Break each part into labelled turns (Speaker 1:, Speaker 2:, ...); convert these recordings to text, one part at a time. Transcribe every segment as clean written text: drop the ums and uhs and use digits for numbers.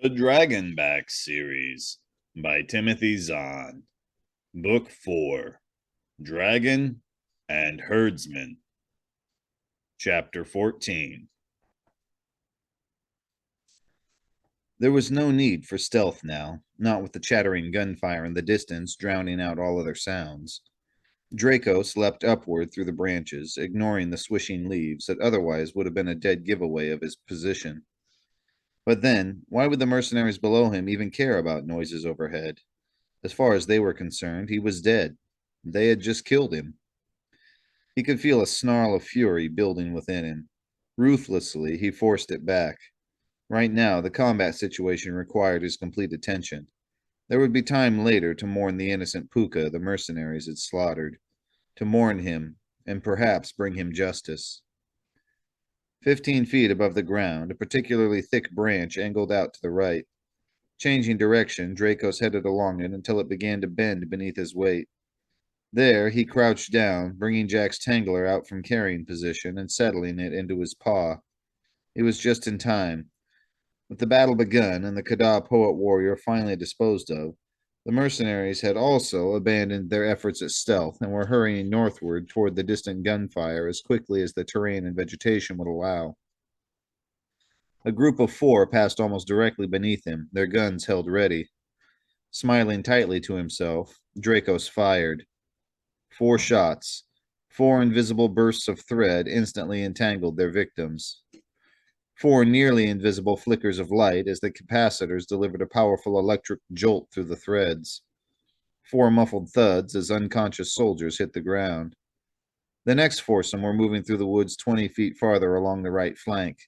Speaker 1: The Dragonback series by Timothy Zahn. Book 4 Dragon and Herdsman. Chapter 14. There was no need for stealth now, not with the chattering gunfire in the distance drowning out all other sounds. Dracos leapt upward through the branches, ignoring the swishing leaves that otherwise would have been a dead giveaway of his position. But then, why would the mercenaries below him even care about noises overhead? As far as they were concerned, he was dead. They had just killed him. He could feel a snarl of fury building within him. Ruthlessly, he forced it back. Right now, the combat situation required his complete attention. There would be time later to mourn the innocent Puka the mercenaries had slaughtered, to mourn him, and perhaps bring him justice. 15 feet above the ground, a particularly thick branch angled out to the right. Changing direction, Dracos headed along it until it began to bend beneath his weight. There, he crouched down, bringing Jack's tangler out from carrying position and settling it into his paw. He was just in time. With the battle begun and the Kada poet warrior finally disposed of, the mercenaries had also abandoned their efforts at stealth and were hurrying northward toward the distant gunfire as quickly as the terrain and vegetation would allow. A group of 4 passed almost directly beneath him, their guns held ready. Smiling tightly to himself, Dracos fired. 4 shots. 4 invisible bursts of thread instantly entangled their victims. 4 nearly invisible flickers of light as the capacitors delivered a powerful electric jolt through the threads. 4 muffled thuds as unconscious soldiers hit the ground. The next foursome were moving through the woods 20 feet farther along the right flank.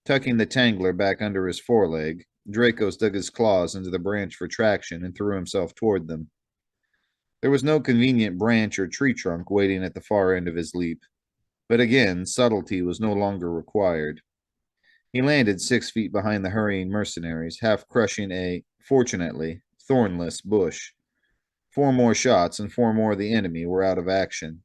Speaker 1: Tucking the tangler back under his foreleg, Dracos dug his claws into the branch for traction and threw himself toward them. There was no convenient branch or tree trunk waiting at the far end of his leap, but again, subtlety was no longer required. He landed 6 feet behind the hurrying mercenaries, half crushing a, fortunately, thornless bush. 4 more shots and 4 more of the enemy were out of action.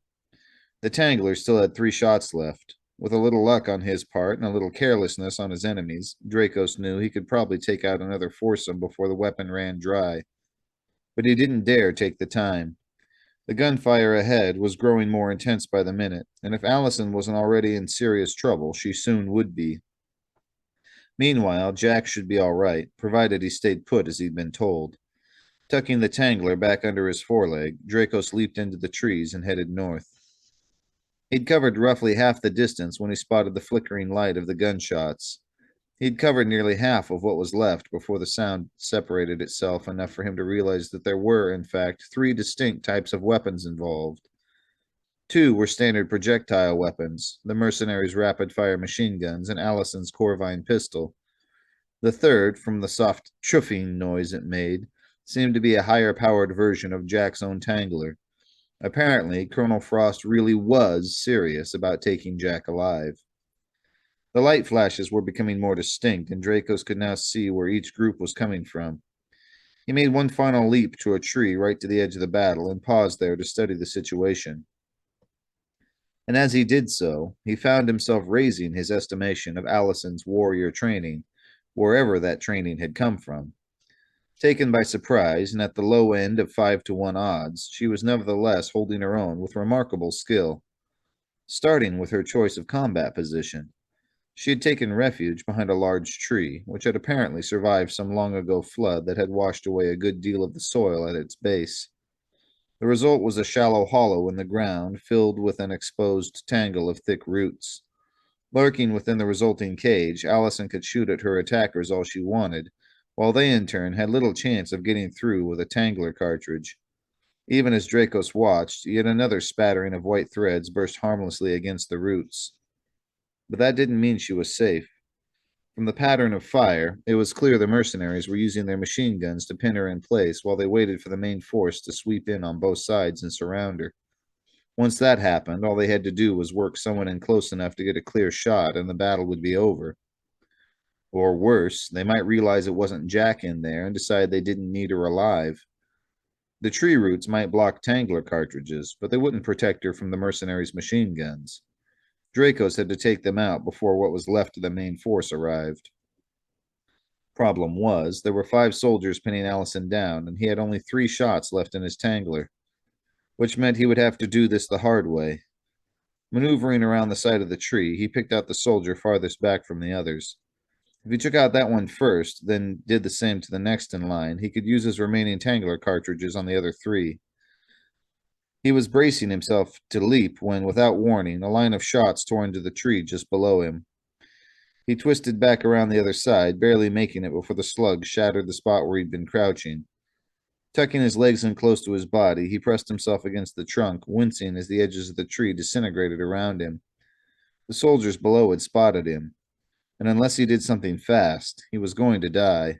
Speaker 1: The tangler still had 3 shots left. With a little luck on his part and a little carelessness on his enemies, Dracos knew he could probably take out another foursome before the weapon ran dry. But he didn't dare take the time. The gunfire ahead was growing more intense by the minute, and if Allison wasn't already in serious trouble, she soon would be. Meanwhile, Jack should be all right, provided he stayed put as he'd been told. Tucking the tangler back under his foreleg, Dracos leaped into the trees and headed north. He'd covered roughly half the distance when he spotted the flickering light of the gunshots. He'd covered nearly half of what was left before the sound separated itself enough for him to realize that there were, in fact, 3 distinct types of weapons involved. 2 were standard projectile weapons, the mercenaries' rapid-fire machine guns and Allison's Corvine pistol. The third, from the soft chuffing noise it made, seemed to be a higher-powered version of Jack's own tangler. Apparently, Colonel Frost really was serious about taking Jack alive. The light flashes were becoming more distinct, and Dracos could now see where each group was coming from. He made one final leap to a tree right to the edge of the battle and paused there to study the situation. And as he did so, he found himself raising his estimation of Allison's warrior training, wherever that training had come from. Taken by surprise, and at the low end of 5-to-1 odds, she was nevertheless holding her own with remarkable skill. Starting with her choice of combat position, she had taken refuge behind a large tree, which had apparently survived some long-ago flood that had washed away a good deal of the soil at its base. The result was a shallow hollow in the ground filled with an exposed tangle of thick roots. Lurking within the resulting cage, Allison could shoot at her attackers all she wanted, while they in turn had little chance of getting through with a tangler cartridge. Even as Dracos watched, yet another spattering of white threads burst harmlessly against the roots. But that didn't mean she was safe. From the pattern of fire, it was clear the mercenaries were using their machine guns to pin her in place while they waited for the main force to sweep in on both sides and surround her. Once that happened, all they had to do was work someone in close enough to get a clear shot, and the battle would be over. Or worse, they might realize it wasn't Jack in there and decide they didn't need her alive. The tree roots might block tangler cartridges, but they wouldn't protect her from the mercenaries' machine guns. Dracos had to take them out before what was left of the main force arrived. Problem was, there were 5 soldiers pinning Allison down, and he had only 3 shots left in his tangler, which meant he would have to do this the hard way. Maneuvering around the side of the tree, he picked out the soldier farthest back from the others. If he took out that one first, then did the same to the next in line, he could use his remaining tangler cartridges on the other 3. He was bracing himself to leap when, without warning, a line of shots tore into the tree just below him. He twisted back around the other side, barely making it before the slug shattered the spot where he'd been crouching. Tucking his legs in close to his body, he pressed himself against the trunk, wincing as the edges of the tree disintegrated around him. The soldiers below had spotted him, and unless he did something fast, he was going to die.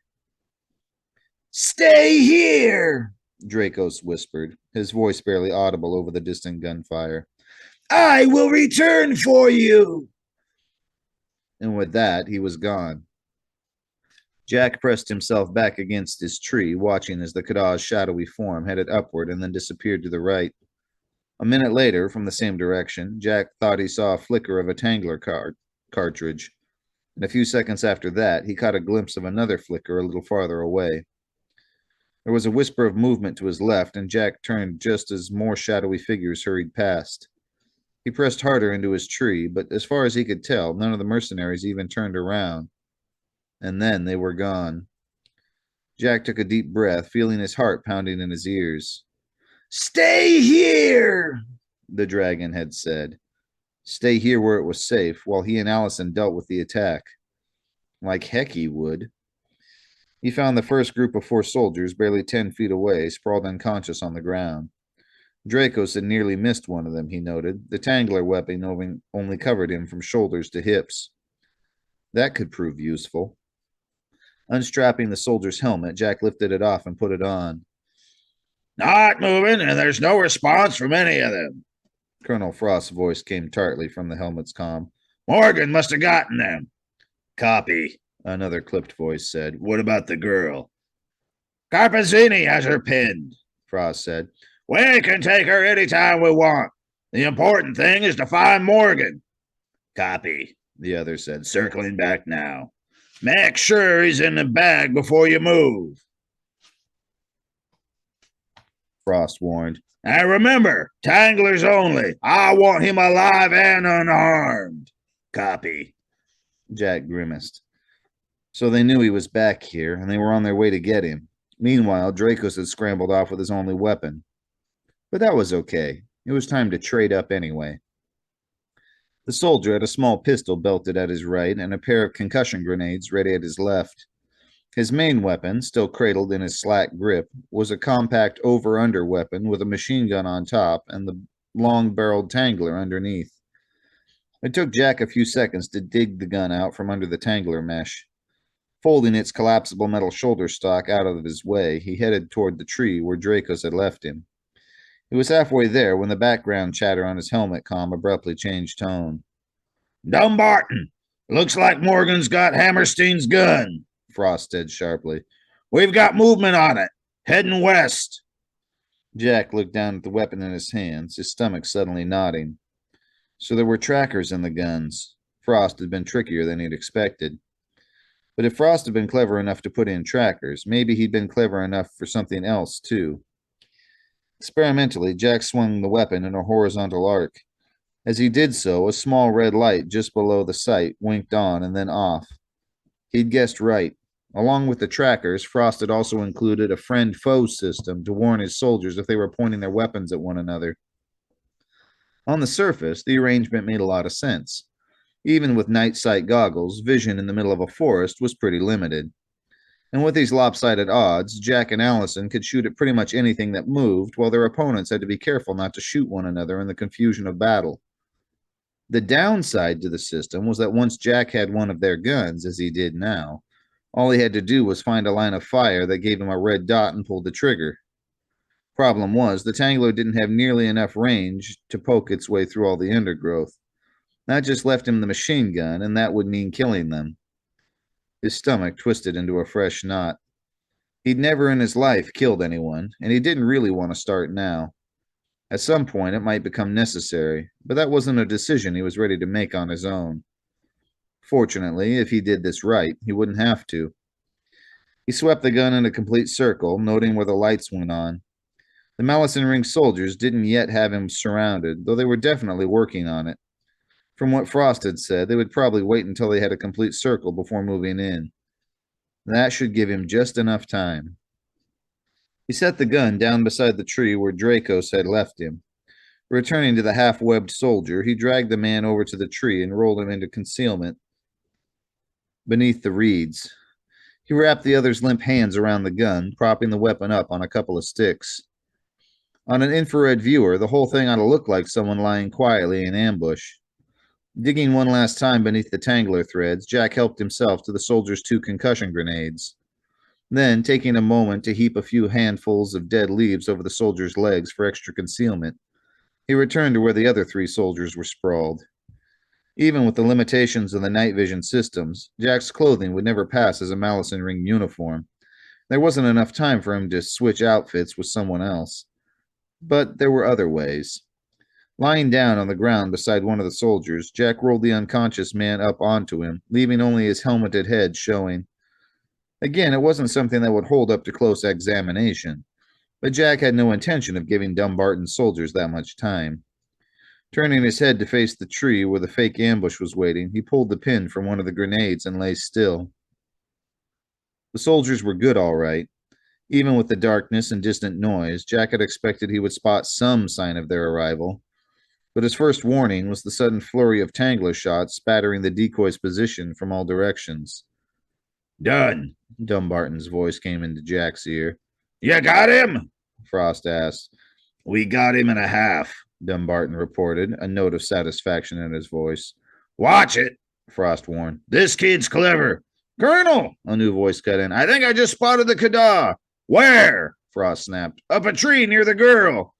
Speaker 1: "Stay here!" Dracos whispered, his voice barely audible over the distant gunfire. "I will return for you!" And with that, he was gone. Jack pressed himself back against his tree, watching as the Kadaw's shadowy form headed upward and then disappeared to the right. A minute later, from the same direction, Jack thought he saw a flicker of a tangler cartridge, and a few seconds after that, he caught a glimpse of another flicker a little farther away. There was a whisper of movement to his left, and Jack turned just as more shadowy figures hurried past. He pressed harder into his tree, but as far as he could tell, none of the mercenaries even turned around. And then they were gone. Jack took a deep breath, feeling his heart pounding in his ears. "Stay here!" the dragon had said. Stay here where it was safe, while he and Allison dealt with the attack. Like heck he would. He found the first group of 4 soldiers barely 10 feet away, sprawled unconscious on the ground. Dracos had nearly missed one of them, he noted. The tangler weapon only covered him from shoulders to hips. That could prove useful. Unstrapping the soldier's helmet, Jack lifted it off and put it on. "Not moving, and there's no response from any of them." Colonel Frost's voice came tartly from the helmet's comm. "Morgan must have gotten them." "Copy," another clipped voice said. "What about the girl?" "Carpezzini has her pinned," Frost said. "We can take her any time we want. The important thing is to find Morgan." "Copy," the other said, circling back now. "Make sure he's in the bag before you move," Frost warned. "And remember, tanglers only. I want him alive and unharmed." "Copy," Jack grimaced. So they knew he was back here, and they were on their way to get him. Meanwhile, Dracos had scrambled off with his only weapon. But that was okay. It was time to trade up anyway. The soldier had a small pistol belted at his right and a pair of concussion grenades ready at his left. His main weapon, still cradled in his slack grip, was a compact over-under weapon with a machine gun on top and the long-barreled tangler underneath. It took Jack a few seconds to dig the gun out from under the tangler mesh. Folding its collapsible metal shoulder stock out of his way, he headed toward the tree where Dracos had left him. He was halfway there when the background chatter on his helmet comm abruptly changed tone. "Dumbarton, looks like Morgan's got Hammerstein's gun," Frost said sharply. "We've got movement on it, heading west." Jack looked down at the weapon in his hands, his stomach suddenly knotting. So there were trackers in the guns. Frost had been trickier than he'd expected. But if Frost had been clever enough to put in trackers, maybe he'd been clever enough for something else, too. Experimentally, Jack swung the weapon in a horizontal arc. As he did so, a small red light just below the sight winked on and then off. He'd guessed right. Along with the trackers, Frost had also included a friend-foe system to warn his soldiers if they were pointing their weapons at one another. On the surface, the arrangement made a lot of sense. Even with night sight goggles, vision in the middle of a forest was pretty limited. And with these lopsided odds, Jack and Allison could shoot at pretty much anything that moved, while their opponents had to be careful not to shoot one another in the confusion of battle. The downside to the system was that once Jack had one of their guns, as he did now, all he had to do was find a line of fire that gave him a red dot and pull the trigger. Problem was, the Tangler didn't have nearly enough range to poke its way through all the undergrowth. That just left him the machine gun, and that would mean killing them. His stomach twisted into a fresh knot. He'd never in his life killed anyone, and he didn't really want to start now. At some point, it might become necessary, but that wasn't a decision he was ready to make on his own. Fortunately, if he did this right, he wouldn't have to. He swept the gun in a complete circle, noting where the lights went on. The Malison Ring soldiers didn't yet have him surrounded, though they were definitely working on it. From what Frost had said, they would probably wait until they had a complete circle before moving in. That should give him just enough time. He set the gun down beside the tree where Dracos had left him. Returning to the half-webbed soldier, he dragged the man over to the tree and rolled him into concealment beneath the reeds. He wrapped the other's limp hands around the gun, propping the weapon up on a couple of sticks. On an infrared viewer, the whole thing ought to look like someone lying quietly in ambush. Digging one last time beneath the tangler threads, Jack helped himself to the soldier's 2 concussion grenades. Then, taking a moment to heap a few handfuls of dead leaves over the soldier's legs for extra concealment, he returned to where the other 3 soldiers were sprawled. Even with the limitations of the night vision systems, Jack's clothing would never pass as a Malison Ring uniform. There wasn't enough time for him to switch outfits with someone else. But there were other ways. Lying down on the ground beside one of the soldiers, Jack rolled the unconscious man up onto him, leaving only his helmeted head showing. Again, it wasn't something that would hold up to close examination, but Jack had no intention of giving Dumbarton's soldiers that much time. Turning his head to face the tree where the fake ambush was waiting, he pulled the pin from one of the grenades and lay still. The soldiers were good, all right. Even with the darkness and distant noise, Jack had expected he would spot some sign of their arrival. But his first warning was the sudden flurry of tangler shots spattering the decoy's position from all directions. "Done," Dumbarton's voice came into Jack's ear. "You got him?" Frost asked. "We got him and a half," Dumbarton reported, a note of satisfaction in his voice. "Watch it," Frost warned. "This kid's clever." "Colonel," a new voice cut in, "I think I just spotted the Kadar." "Where?" Frost snapped. "Up a tree near the girl."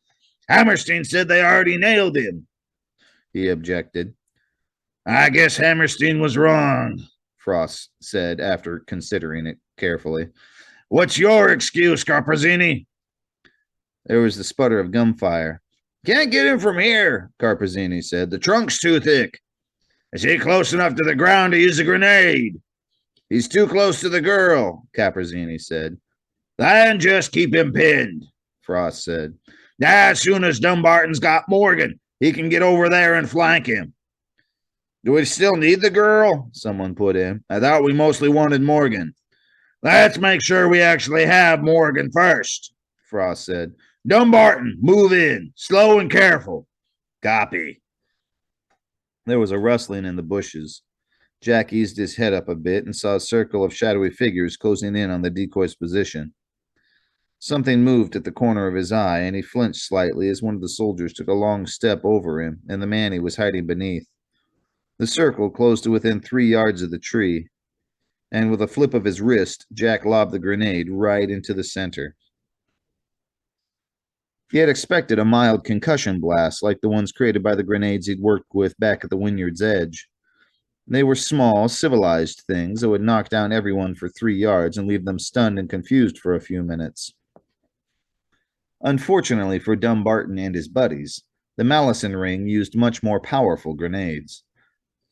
Speaker 1: "Hammerstein said they already nailed him," he objected. "I guess Hammerstein was wrong," Frost said after considering it carefully. "What's your excuse, Carpezzini?" There was the sputter of gunfire. "Can't get him from here," Carpezzini said. "The trunk's too thick." "Is he close enough to the ground to use a grenade?" "He's too close to the girl," Carpezzini said. "Then just keep him pinned," Frost said. "As soon as Dumbarton's got Morgan, he can get over there and flank him." "Do we still need the girl?" someone put in. "I thought we mostly wanted Morgan." "Let's make sure we actually have Morgan first," Frost said. "Dumbarton, move in. Slow and careful." "Copy." There was a rustling in the bushes. Jack eased his head up a bit and saw a circle of shadowy figures closing in on the decoy's position. Something moved at the corner of his eye, and he flinched slightly as one of the soldiers took a long step over him and the man he was hiding beneath. The circle closed to within 3 yards of the tree, and with a flip of his wrist, Jack lobbed the grenade right into the center. He had expected a mild concussion blast like the ones created by the grenades he'd worked with back at the Wynyard's edge. They were small, civilized things that would knock down everyone for 3 yards and leave them stunned and confused for a few minutes. Unfortunately for Dumbarton and his buddies, the Malison Ring used much more powerful grenades.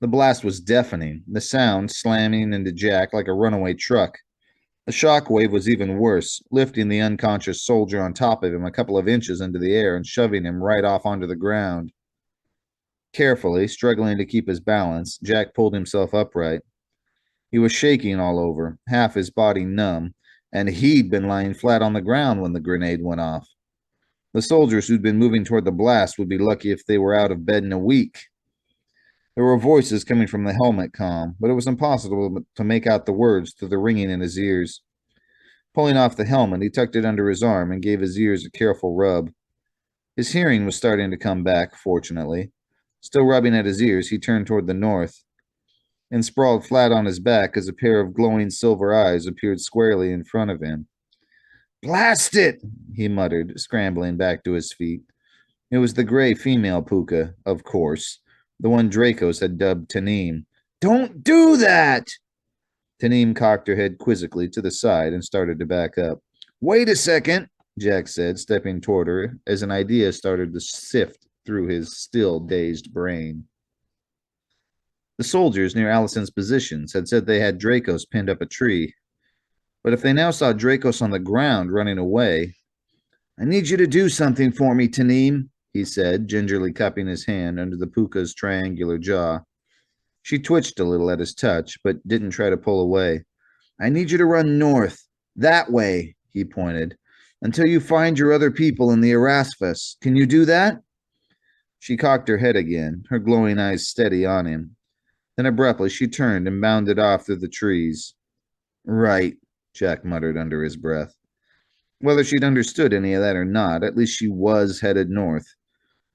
Speaker 1: The blast was deafening, the sound slamming into Jack like a runaway truck. The shock wave was even worse, lifting the unconscious soldier on top of him a couple of inches into the air and shoving him right off onto the ground. Carefully, struggling to keep his balance, Jack pulled himself upright. He was shaking all over, half his body numb, and he'd been lying flat on the ground when the grenade went off. The soldiers who'd been moving toward the blast would be lucky if they were out of bed in a week. There were voices coming from the helmet comm, but it was impossible to make out the words through the ringing in his ears. Pulling off the helmet, he tucked it under his arm and gave his ears a careful rub. His hearing was starting to come back, fortunately. Still rubbing at his ears, he turned toward the north and sprawled flat on his back as a pair of glowing silver eyes appeared squarely in front of him. "Blast it!" he muttered, scrambling back to his feet. It was the gray female puka, of course, the one Dracos had dubbed Tanim. "Don't do that!" Tanim cocked her head quizzically to the side and started to back up. "Wait a second," Jack said, stepping toward her as an idea started to sift through his still dazed brain. The soldiers near Allison's positions had said they had Dracos pinned up a tree. But if they now saw Dracos on the ground running away, I need you to do something for me, Tanim, he said, gingerly cupping his hand under the puka's triangular jaw. She twitched a little at his touch, but didn't try to pull away. I need you to run north. That way, he pointed, until you find your other people in the Erasmus. Can you do that? She cocked her head again, her glowing eyes steady on him. Then abruptly she turned and bounded off through the trees. Right, Jack muttered under his breath. Whether she'd understood any of that or not, at least she was headed north.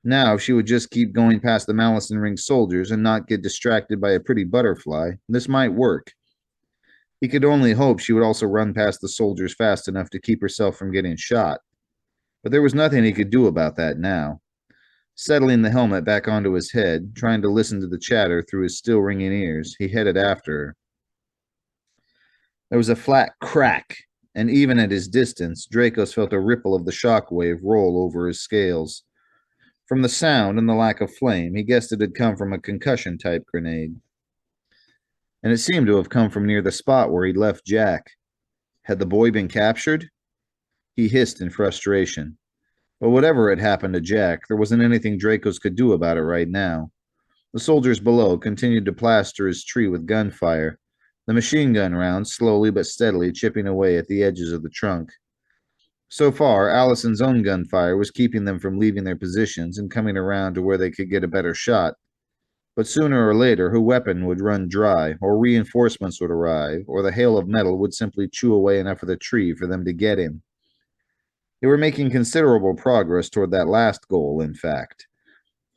Speaker 1: Now, if she would just keep going past the Malison Ring soldiers and not get distracted by a pretty butterfly, this might work. He could only hope she would also run past the soldiers fast enough to keep herself from getting shot. But there was nothing he could do about that now. Settling the helmet back onto his head, trying to listen to the chatter through his still ringing ears, he headed after her. There was a flat crack, and even at his distance, Dracos felt a ripple of the shock wave roll over his scales. From the sound and the lack of flame, he guessed it had come from a concussion-type grenade. And it seemed to have come from near the spot where he'd left Jack. Had the boy been captured? He hissed in frustration. But whatever had happened to Jack, there wasn't anything Dracos could do about it right now. The soldiers below continued to plaster his tree with gunfire, the machine gun rounds slowly but steadily chipping away at the edges of the trunk. So far, Allison's own gunfire was keeping them from leaving their positions and coming around to where they could get a better shot. But sooner or later, her weapon would run dry, or reinforcements would arrive, or the hail of metal would simply chew away enough of the tree for them to get him. They were making considerable progress toward that last goal, in fact.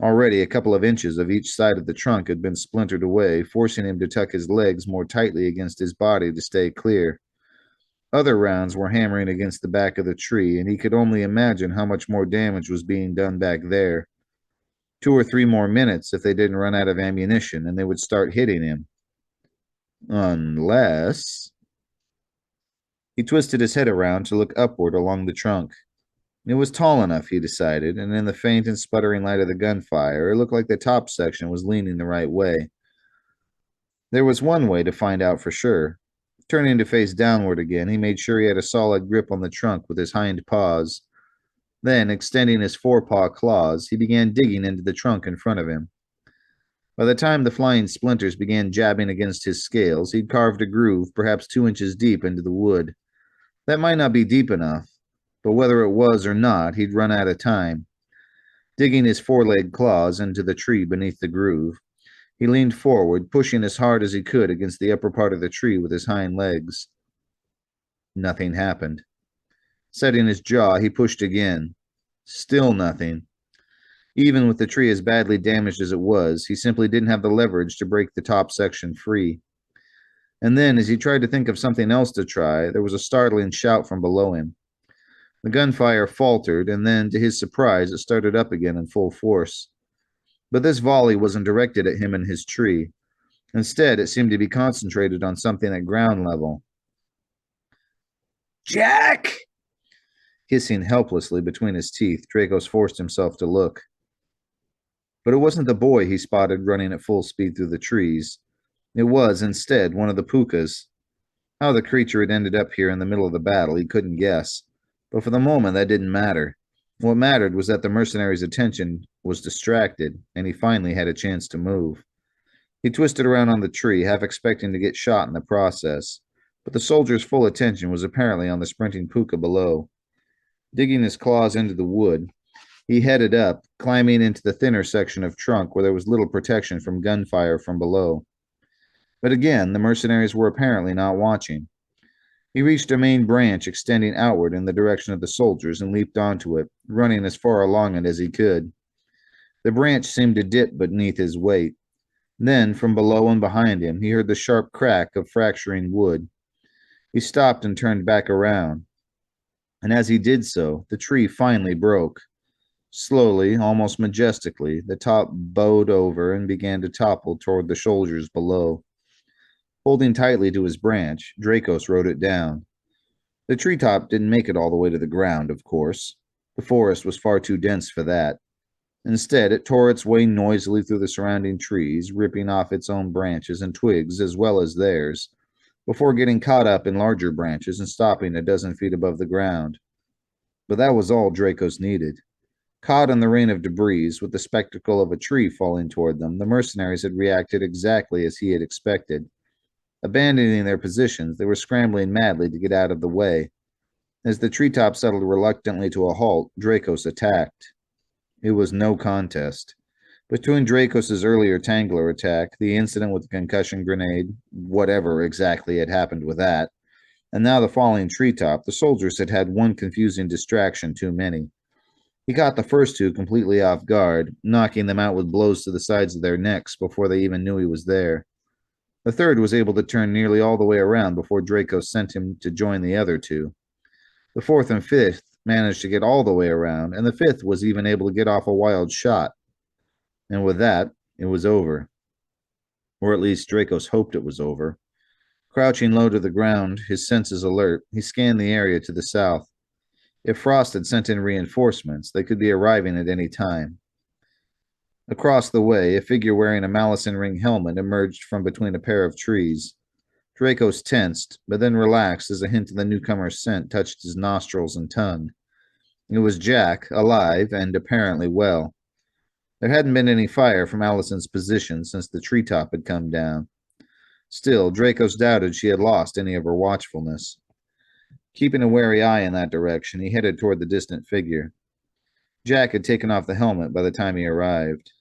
Speaker 1: Already a couple of inches of each side of the trunk had been splintered away, forcing him to tuck his legs more tightly against his body to stay clear. Other rounds were hammering against the back of the tree, and he could only imagine how much more damage was being done back there. 2 or 3 more minutes if they didn't run out of ammunition, and they would start hitting him. Unless... He twisted his head around to look upward along the trunk. It was tall enough, he decided, and in the faint and sputtering light of the gunfire, it looked like the top section was leaning the right way. There was one way to find out for sure. Turning to face downward again, he made sure he had a solid grip on the trunk with his hind paws. Then, extending his forepaw claws, he began digging into the trunk in front of him. By the time the flying splinters began jabbing against his scales, he'd carved a groove perhaps 2 inches deep into the wood. That might not be deep enough, but whether it was or not, he'd run out of time. Digging his four-legged claws into the tree beneath the groove, he leaned forward, pushing as hard as he could against the upper part of the tree with his hind legs. Nothing happened. Setting his jaw, he pushed again. Still nothing. Even with the tree as badly damaged as it was, he simply didn't have the leverage to break the top section free. And then, as he tried to think of something else to try, there was a startling shout from below him. The gunfire faltered, and then, to his surprise, it started up again in full force. But this volley wasn't directed at him and his tree. Instead, it seemed to be concentrated on something at ground level. Jack! Hissing helplessly between his teeth, Dracos forced himself to look. But it wasn't the boy he spotted running at full speed through the trees. It was, instead, one of the pukas. How the creature had ended up here in the middle of the battle, he couldn't guess. But for the moment, that didn't matter. What mattered was that the mercenary's attention was distracted, and he finally had a chance to move. He twisted around on the tree, half expecting to get shot in the process. But the soldier's full attention was apparently on the sprinting puka below. Digging his claws into the wood, he headed up, climbing into the thinner section of trunk where there was little protection from gunfire from below. But again, the mercenaries were apparently not watching. He reached a main branch extending outward in the direction of the soldiers and leaped onto it, running as far along it as he could. The branch seemed to dip beneath his weight. Then, from below and behind him, he heard the sharp crack of fracturing wood. He stopped and turned back around. And as he did so, the tree finally broke. Slowly, almost majestically, the top bowed over and began to topple toward the soldiers below. Holding tightly to his branch, Dracos rode it down. The treetop didn't make it all the way to the ground, of course. The forest was far too dense for that. Instead, it tore its way noisily through the surrounding trees, ripping off its own branches and twigs as well as theirs, before getting caught up in larger branches and stopping a dozen feet above the ground. But that was all Dracos needed. Caught in the rain of debris, with the spectacle of a tree falling toward them, the mercenaries had reacted exactly as he had expected. Abandoning their positions, they were scrambling madly to get out of the way. As the treetop settled reluctantly to a halt, Dracos attacked. It was no contest. Between Dracos' earlier Tangler attack, the incident with the concussion grenade, whatever exactly had happened with that, and now the falling treetop, the soldiers had had one confusing distraction too many. He caught the first two completely off guard, knocking them out with blows to the sides of their necks before they even knew he was there. The third was able to turn nearly all the way around before Draco sent him to join the other two. The fourth and fifth managed to get all the way around, and the fifth was even able to get off a wild shot. And with that, it was over. Or at least Dracos hoped it was over. Crouching low to the ground, his senses alert, he scanned the area to the south. If Frost had sent in reinforcements, they could be arriving at any time. Across the way, a figure wearing a Malison ring helmet emerged from between a pair of trees. Dracos tensed, but then relaxed as a hint of the newcomer's scent touched his nostrils and tongue. It was Jack, alive and apparently well. There hadn't been any fire from Allison's position since the treetop had come down. Still, Dracos doubted she had lost any of her watchfulness. Keeping a wary eye in that direction, he headed toward the distant figure. Jack had taken off the helmet by the time he arrived.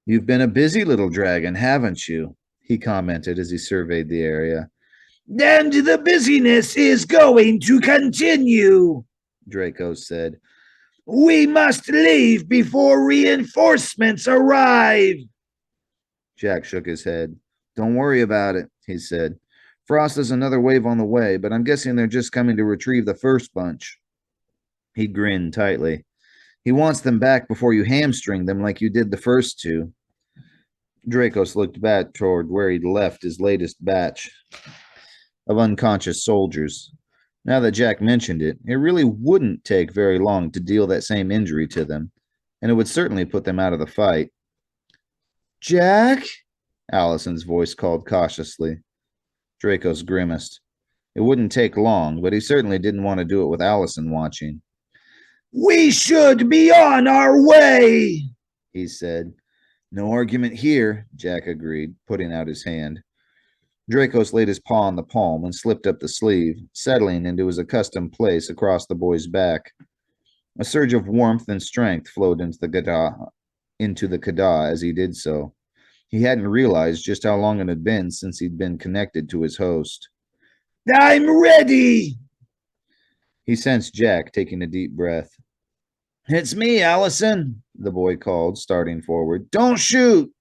Speaker 1: "You've been a busy little dragon, haven't you?" he commented as he surveyed the area.
Speaker 2: "And the busyness is going to continue,"
Speaker 1: Dracos said.
Speaker 2: "We must leave before reinforcements arrive."
Speaker 1: Jack shook his head. "Don't worry about it," he said. "Frost has another wave on the way, but I'm guessing they're just coming to retrieve the first bunch." He grinned tightly. "He wants them back before you hamstring them like you did the first two." Dracos looked back toward where he'd left his latest batch of unconscious soldiers. Now that Jack mentioned it, it really wouldn't take very long to deal that same injury to them, and it would certainly put them out of the fight. "Jack?" Allison's voice called cautiously. Dracos grimaced. It wouldn't take long, but he certainly didn't want to do it with Allison watching.
Speaker 2: "We should be on our way,"
Speaker 1: he said. "No argument here," Jack agreed, putting out his hand. Dracos laid his paw on the palm and slipped up the sleeve, settling into his accustomed place across the boy's back. A surge of warmth and strength flowed into the Kada as he did so. He hadn't realized just how long it had been since he'd been connected to his host.
Speaker 2: "I'm ready."
Speaker 1: He sensed Jack taking a deep breath.
Speaker 2: "It's me, Allison,"
Speaker 1: the boy called, starting forward.
Speaker 2: "Don't shoot."